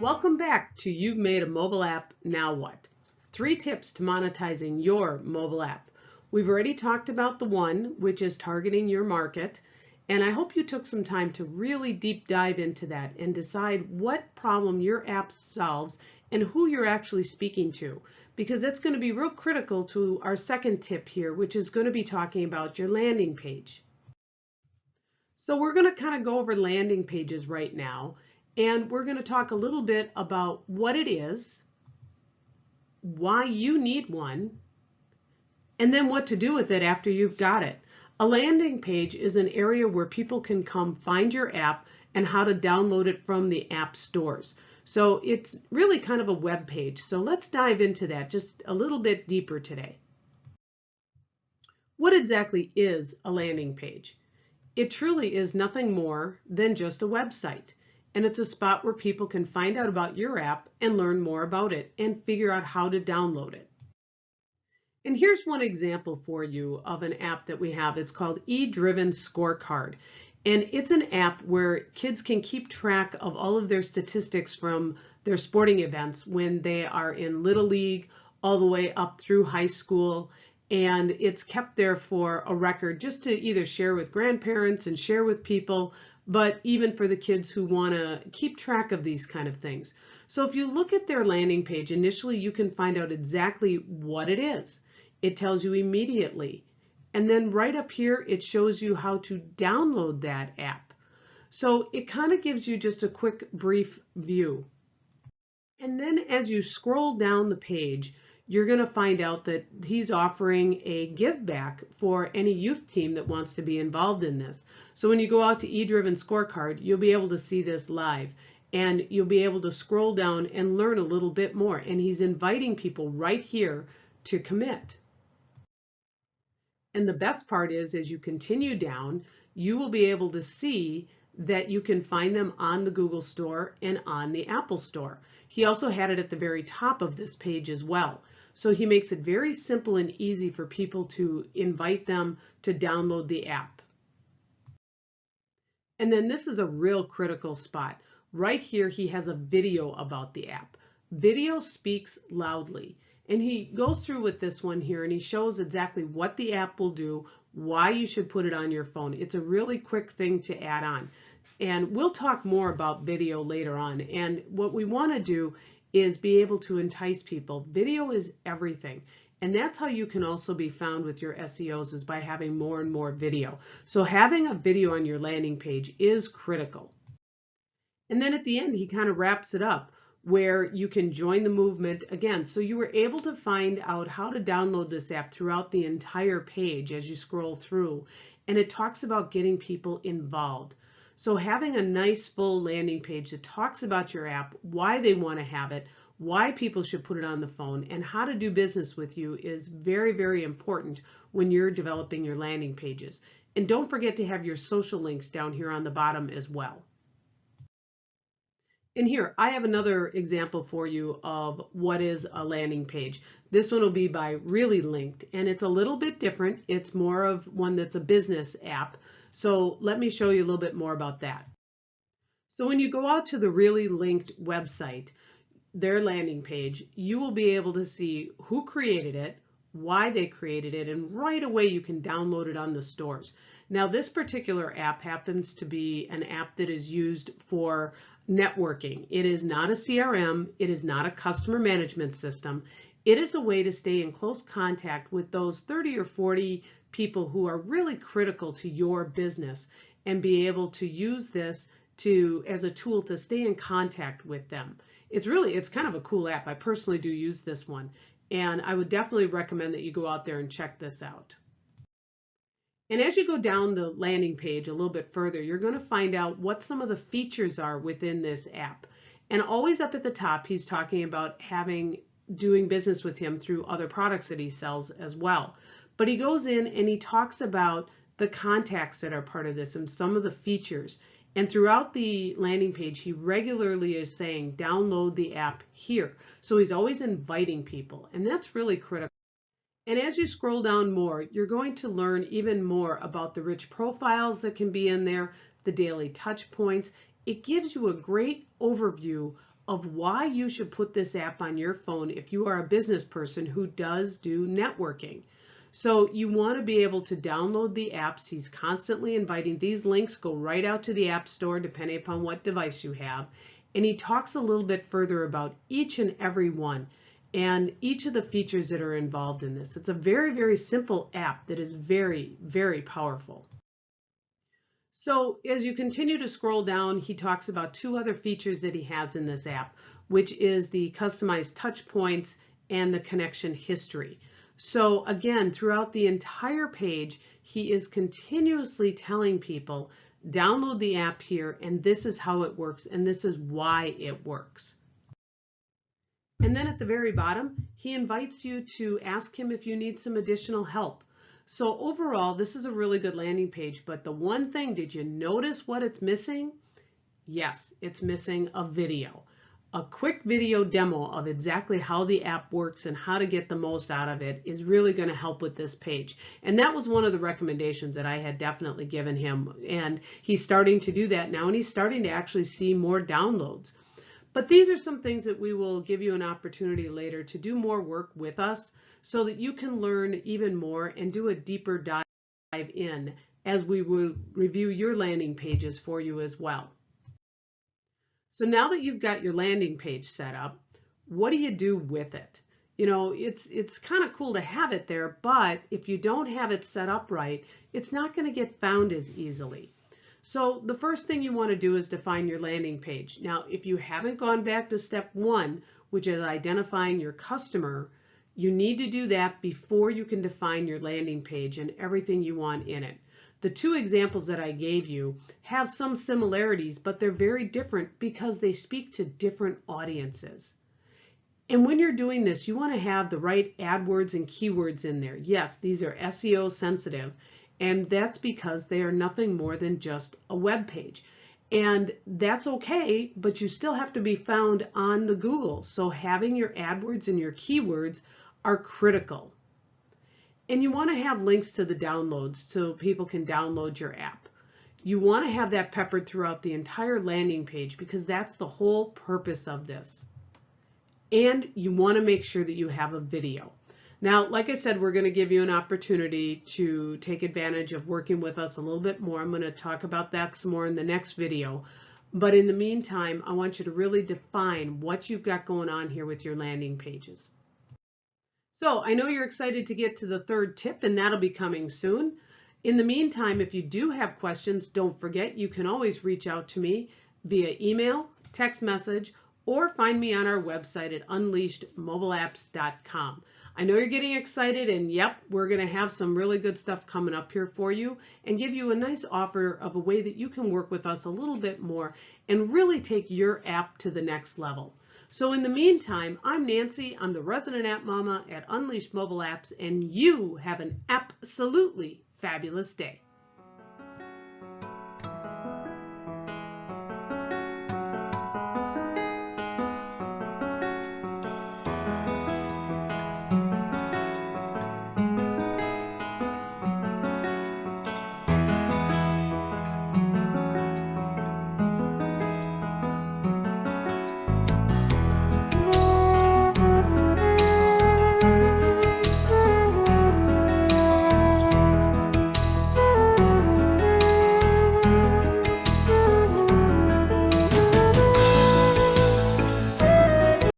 Welcome back to You've Made a Mobile App, Now What? 3 tips to monetizing your mobile app. We've already talked about the one, which is targeting your market, and I hope you took some time to really deep dive into that and decide what problem your app solves and who you're actually speaking to, because that's going to be real critical to our second tip here, which is going to be talking about your landing page. So we're going to kind of go over landing pages right now. And we're going to talk a little bit about what it is, why you need one, and then what to do with it after you've got it. A landing page is an area where people can come find your app and how to download it from the app stores. So it's really kind of a web page. So let's dive into that just a little bit deeper today. What exactly is a landing page? It truly is nothing more than just a website. And it's a spot where people can find out about your app and learn more about it and figure out how to download it. And here's one example for you of an app that we have. It's called E-Driven Scorecard. And it's an app where kids can keep track of all of their statistics from their sporting events when they are in Little League all the way up through high school. And it's kept there for a record just to either share with grandparents and share with people, but even for the kids who want to keep track of these kind of things. So if you look at their landing page, initially you can find out exactly what it is. It tells you immediately. And then right up here, it shows you how to download that app. So it kind of gives you just a quick, brief view. And then as you scroll down the page, you're going to find out that he's offering a give back for any youth team that wants to be involved in this. So when you go out to E-Driven Scorecard, you'll be able to see this live and you'll be able to scroll down and learn a little bit more. And he's inviting people right here to commit. And the best part is, as you continue down, you will be able to see that you can find them on the Google Store and on the Apple Store. He also had it at the very top of this page as well. So he makes it very simple and easy for people to invite them to download the app. And then this is a real critical spot. Right here, he has a video about the app. Video speaks loudly. And he goes through with this one here and he shows exactly what the app will do, why you should put it on your phone. It's a really quick thing to add on. And we'll talk more about video later on. And what we want to do is be able to entice people. Video is everything. And that's how you can also be found with your SEOs, is by having more and more video. So having a video on your landing page is critical. And then at the end, he kind of wraps it up where you can join the movement again. So you were able to find out how to download this app throughout the entire page as you scroll through. And it talks about getting people involved. So having a nice full landing page that talks about your app, why they want to have it, why people should put it on the phone, and how to do business with you is very, very important when you're developing your landing pages. And don't forget to have your social links down here on the bottom as well. And here, I have another example for you of what is a landing page. This one will be by Really Linked, and it's a little bit different. It's more of one that's a business app. So let me show you a little bit more about that. So when you go out to the Really Linked website, their landing page, you will be able to see who created it, why they created it, and right away you can download it on the stores. Now this particular app happens to be an app that is used for networking. It is not a CRM, it is not a customer management system. It is a way to stay in close contact with those 30 or 40 people who are really critical to your business and be able to use this as a tool to stay in contact with them. It's kind of a cool app. I personally do use this one, and I would definitely recommend that you go out there and check this out. And as you go down the landing page a little bit further, you're going to find out what some of the features are within this app. And always up at the top, he's talking about doing business with him through other products that he sells as well. But he goes in and he talks about the contacts that are part of this and some of the features. And throughout the landing page, he regularly is saying, download the app here. So he's always inviting people, and that's really critical. And as you scroll down more, you're going to learn even more about the rich profiles that can be in there, the daily touch points. It gives you a great overview of why you should put this app on your phone if you are a business person who does do networking. So you want to be able to download the apps. He's constantly inviting. These links go right out to the App Store depending upon what device you have. And he talks a little bit further about each and every one and each of the features that are involved in this. It's a very, very simple app that is very, very powerful. So as you continue to scroll down, he talks about two other features that he has in this app, which is the customized touch points and the connection history. So again, throughout the entire page, he is continuously telling people, download the app here, and this is how it works, and this is why it works. And then at the very bottom, he invites you to ask him if you need some additional help. So overall, this is a really good landing page, but the one thing, did you notice what it's missing? Yes, it's missing a video. A quick video demo of exactly how the app works and how to get the most out of it is really going to help with this page. And that was one of the recommendations that I had definitely given him. And he's starting to do that now, and he's starting to actually see more downloads. But these are some things that we will give you an opportunity later to do more work with us so that you can learn even more and do a deeper dive in as we will review your landing pages for you as well. So now that you've got your landing page set up, what do you do with it? You know, it's kind of cool to have it there, but if you don't have it set up right, it's not going to get found as easily. So the first thing you want to do is define your landing page. Now, if you haven't gone back to step 1, which is identifying your customer, you need to do that before you can define your landing page and everything you want in it. The two examples that I gave you have some similarities, but they're very different because they speak to different audiences. And when you're doing this, you want to have the right AdWords and keywords in there. Yes, these are SEO sensitive, and that's because they are nothing more than just a web page. And that's okay, but you still have to be found on the Google. So having your AdWords and your keywords are critical. And you want to have links to the downloads so people can download your app. You want to have that peppered throughout the entire landing page because that's the whole purpose of this. And you want to make sure that you have a video. Now, like I said, we're going to give you an opportunity to take advantage of working with us a little bit more. I'm going to talk about that some more in the next video. But in the meantime, I want you to really define what you've got going on here with your landing pages. So I know you're excited to get to the third tip, and that'll be coming soon. In the meantime, if you do have questions, don't forget you can always reach out to me via email, text message, or find me on our website at unleashedmobileapps.com. I know you're getting excited, and yep, we're going to have some really good stuff coming up here for you and give you a nice offer of a way that you can work with us a little bit more and really take your app to the next level. So in the meantime, I'm Nancy. I'm the resident app mama at Unleashed Mobile Apps, and you have an absolutely fabulous day.